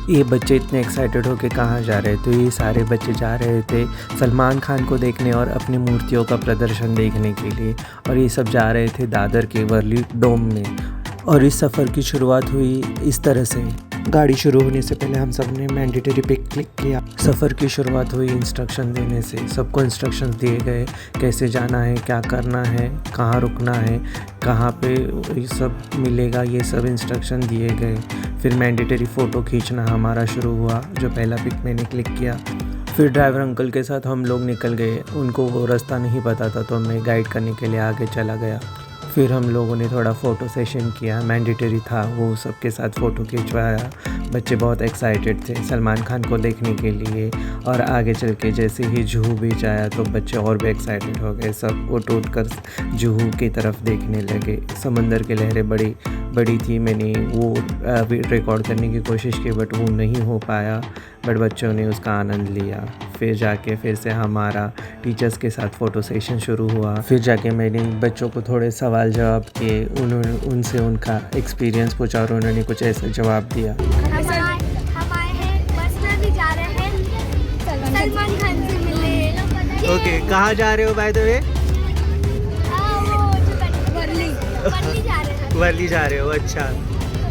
ये बच्चे इतने एक्साइटेड हो के कहाँ जा रहे थे। ये सारे बच्चे जा रहे थे सलमान खान को देखने और अपनी मूर्तियों का प्रदर्शन देखने के लिए। और ये सब जा रहे थे दादर के वर्ली डोम में। और इस सफ़र की शुरुआत हुई इस तरह से। गाड़ी शुरू होने से पहले हम सब ने मैंडेटरी पे क्लिक किया। सफ़र की शुरुआत हुई इंस्ट्रक्शन देने से। सबको इंस्ट्रक्शंस दिए गए, कैसे जाना है, क्या करना है, कहाँ रुकना है, कहाँ पे ये सब मिलेगा, ये सब इंस्ट्रक्शन दिए गए। फिर मैंडेटरी फ़ोटो खींचना हमारा शुरू हुआ, जो पहला पिक मैंने क्लिक किया। फिर ड्राइवर अंकल के साथ हम लोग निकल गए। उनको वो रास्ता नहीं पता था तो मैं गाइड करने के लिए आगे चला गया। फिर हम लोगों ने थोड़ा फ़ोटो सेशन किया, मैंडेटरी था वो, सबके साथ फ़ोटो खिंचवाया। बच्चे बहुत एक्साइटेड थे सलमान खान को देखने के लिए। और आगे चल के जैसे ही जुहू बीच आया तो बच्चे और भी एक्साइटेड हो गए। सब उठ उठ कर जुहू की तरफ देखने लगे। समंदर की लहरें बड़ी बड़ी थी। मैंने वो रिकॉर्ड करने की कोशिश की बट वो नहीं हो पाया। बट बच्चों ने उसका आनंद लिया। फिर जाके फिर से हमारा टीचर्स के साथ फ़ोटो सेशन शुरू हुआ। फिर जाके मैंने बच्चों को थोड़े सवाल जवाब किए। उन्होंने उनसे उनका एक्सपीरियंस पूछा और उन्होंने कुछ ऐसा जवाब दिया। हम आए हैं, बस में भी जा रहे हैं सलमान खान से मिलने। ओके, कहाँ जा रहे हो बाय द वे? वर्ली जा रहे हैं। वर्ली जा रहे हो, अच्छा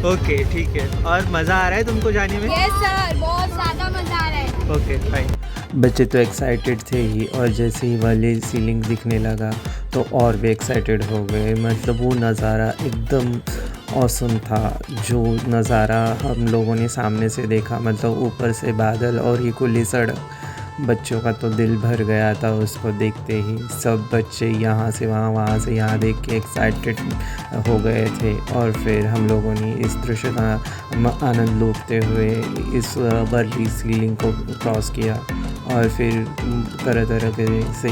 ओके ठीक है। और मज़ा आ रहा है तुमको जाने में? यस सर, बहुत ज़्यादा मज़ा आ रहा है। Okay fine. बच्चे तो एक्साइटेड थे ही, और जैसे ही वाली सीलिंग दिखने लगा तो और भी एक्साइटेड हो गए। मतलब वो नज़ारा एकदम ऑसम था। जो नज़ारा हम लोगों ने सामने से देखा, मतलब ऊपर से बादल और ये खुली सड़क, बच्चों का तो दिल भर गया था उसको देखते ही। सब बच्चे यहाँ से वहाँ, वहाँ से यहाँ देख के एक्साइटेड हो गए थे। और फिर हम लोगों ने इस दृश्य का आनंद लूटते हुए इस वर्ली सीलिंग को क्रॉस किया। और फिर तरह तरह के से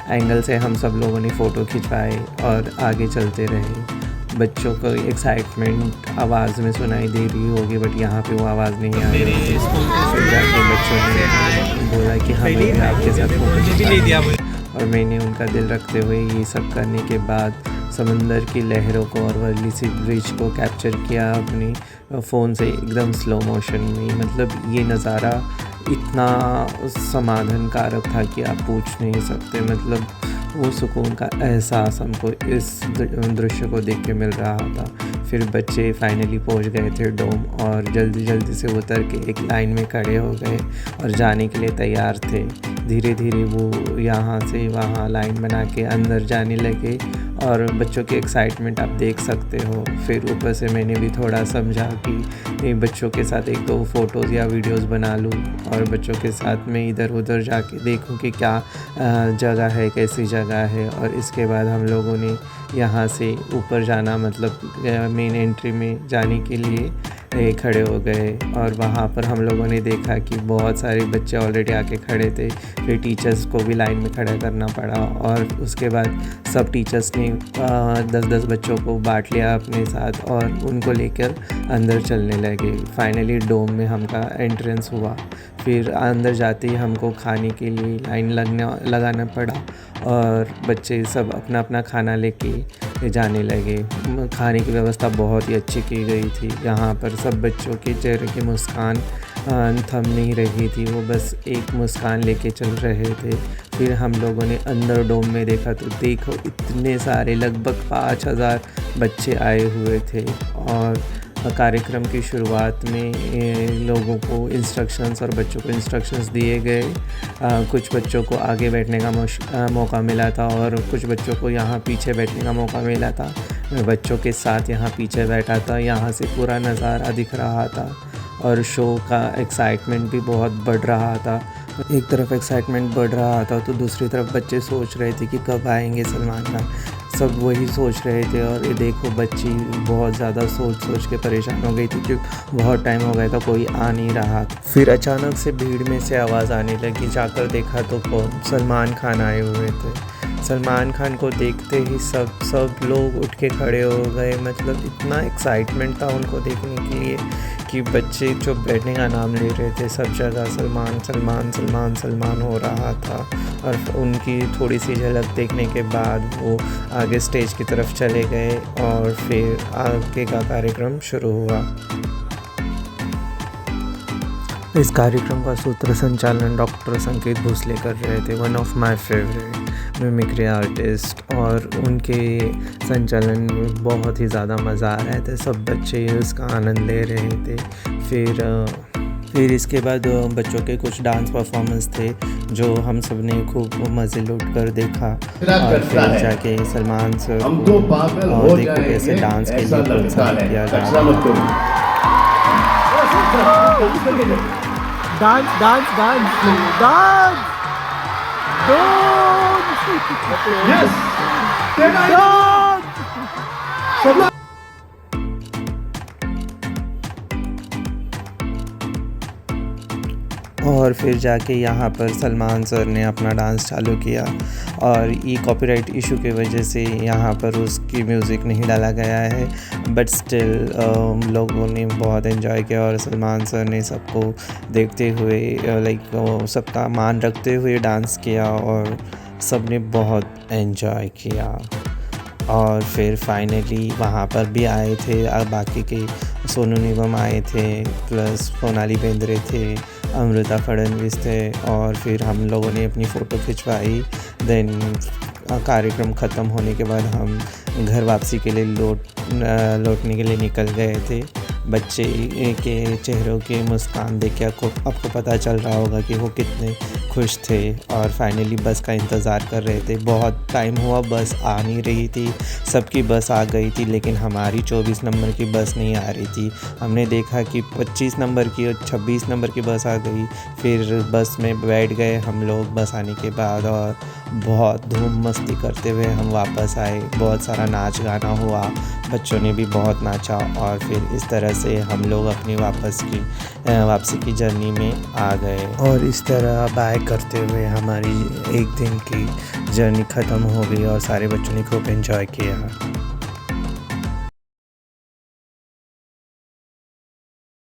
एंगल से हम सब लोगों ने फ़ोटो खिंचवाए और आगे चलते रहे। बच्चों को एक्साइटमेंट आवाज़ में सुनाई दे रही होगी बट यहाँ पे वो आवाज़ नहीं आ रही थी। फिर जाके बच्चों ने बोला कि हमें भी आपके साथ फोटो खिंचवाना है। और मैंने उनका दिल रखते हुए ये सब करने के बाद समंदर की लहरों को और वर्ली सी ब्रिज को कैप्चर किया अपनी फ़ोन से एकदम स्लो मोशन में। मतलब ये नज़ारा इतना समाधानकारक था कि आप पूछ नहीं सकते। मतलब वो सुकून का एहसास हमको इस दृश्य को देख के मिल रहा था। फिर बच्चे फाइनली पहुंच गए थे डोम और जल्दी जल्दी से उतर के एक लाइन में खड़े हो गए और जाने के लिए तैयार थे। धीरे धीरे वो यहाँ से वहाँ लाइन बना के अंदर जाने लगे और बच्चों की एक्साइटमेंट आप देख सकते हो। फिर ऊपर से मैंने भी थोड़ा समझा कि बच्चों के साथ एक दो फ़ोटोज़ या वीडियोज़ बना लूँ और बच्चों के साथ में इधर उधर जाके देखूँ कि क्या जगह है, कैसी जगह है। और इसके बाद हम लोगों ने यहाँ से ऊपर जाना, मतलब मेन एंट्री में जाने के लिए खड़े हो गए। और वहाँ पर हम लोगों ने देखा कि बहुत सारे बच्चे ऑलरेडी आके खड़े थे। फिर टीचर्स को भी लाइन में खड़ा करना पड़ा और उसके बाद सब टीचर्स ने 10-10 बच्चों को बांट लिया अपने साथ और उनको लेकर अंदर चलने लगे। फाइनली डोम में हमका एंट्रेंस हुआ। फिर अंदर जाते ही हमको खाने के लिए लाइन लगाना पड़ा और बच्चे सब अपना अपना खाना लेके जाने लगे। खाने की व्यवस्था बहुत ही अच्छी की गई थी। यहाँ पर सब बच्चों के चेहरे की मुस्कान थम नहीं रही थी, वो बस एक मुस्कान लेके चल रहे थे। फिर हम लोगों ने अंदर डोम में देखा तो देखो इतने सारे लगभग 5000 बच्चे आए हुए थे। और कार्यक्रम की शुरुआत में लोगों को इंस्ट्रक्शंस और बच्चों को इंस्ट्रक्शंस दिए गए। कुछ बच्चों को आगे बैठने का मौका मिला था और कुछ बच्चों को यहाँ पीछे बैठने का मौका मिला था। मैं बच्चों के साथ यहाँ पीछे बैठा था। यहाँ से पूरा नज़ारा दिख रहा था और शो का एक्साइटमेंट भी बहुत बढ़ रहा था। एक तरफ एक्साइटमेंट बढ़ रहा था तो दूसरी तरफ बच्चे सोच रहे थे कि कब आएंगे सलमान खान। सब वही सोच रहे थे। और ये देखो बच्ची बहुत ज़्यादा सोच के परेशान हो गई थी क्योंकि बहुत टाइम हो गया था, कोई आ नहीं रहा। फिर अचानक से भीड़ में से आवाज़ आने लगी। जाकर देखा तो सलमान खान आए हुए थे। सलमान खान को देखते ही सब लोग उठ के खड़े हो गए। मतलब इतना एक्साइटमेंट था उनको देखने के लिए कि बच्चे जो बैठने का नाम ले रहे थे, सब जगह सलमान सलमान सलमान सलमान हो रहा था। और उनकी थोड़ी सी झलक देखने के बाद वो आगे स्टेज की तरफ चले गए और फिर आगे का कार्यक्रम शुरू हुआ। इस कार्यक्रम का सूत्र संचालन डॉक्टर संकेत भोसले कर रहे थे, one of my favourite mimicry artist, और उनके संचालन में बहुत ही ज़्यादा मज़ा आ रहा था। सब बच्चे उसका आनंद ले रहे थे। फिर इसके बाद बच्चों के कुछ डांस परफॉर्मेंस थे जो हम सब ने खूब मज़े लूट कर देखा। और फिर जाके सलमान सर को देखो कैसे डांस के लिए प्रोत्साहित किया जा रहा है। डांस डांस डांस डांस और फिर जाके यहाँ पर सलमान सर ने अपना डांस चालू किया, और ये कॉपीराइट इशू की वजह से यहाँ पर उसकी म्यूज़िक नहीं डाला गया है, बट स्टिल लोगों ने बहुत एंजॉय किया। और सलमान सर ने सबको देखते हुए सबका मान रखते हुए डांस किया, और सब ने बहुत एंजॉय किया। और फिर फाइनली वहाँ पर भी आए थे बाकी के सोनू निगम आए थे, प्लस सोनाली बेंद्रे थे, अमृता फडणवीस थे, और फिर हम लोगों ने अपनी फ़ोटो खिंचवाई। देन कार्यक्रम ख़त्म होने के बाद हम घर वापसी के लिए लौटने के लिए निकल गए थे। बच्चे के चेहरों के मुस्कान देख के आपको पता चल रहा होगा कि वो कितने खुश थे। और फाइनली बस का इंतज़ार कर रहे थे। बहुत टाइम हुआ, बस आ नहीं रही थी। सबकी बस आ गई थी, लेकिन हमारी 24 नंबर की बस नहीं आ रही थी। हमने देखा कि 25 नंबर की और 26 नंबर की बस आ गई। फिर बस में बैठ गए हम लोग बस आने के बाद, और बहुत धूम मस्ती करते हुए हम वापस आए। बहुत सारा नाच गाना हुआ, बच्चों ने भी बहुत नाचा, और फिर इस तरह से हम लोग अपनी वापसी की जर्नी में आ गए। और इस तरह बाय करते हुए हमारी एक दिन की जर्नी ख़त्म हो गई, और सारे बच्चों ने खूब एंजॉय किया।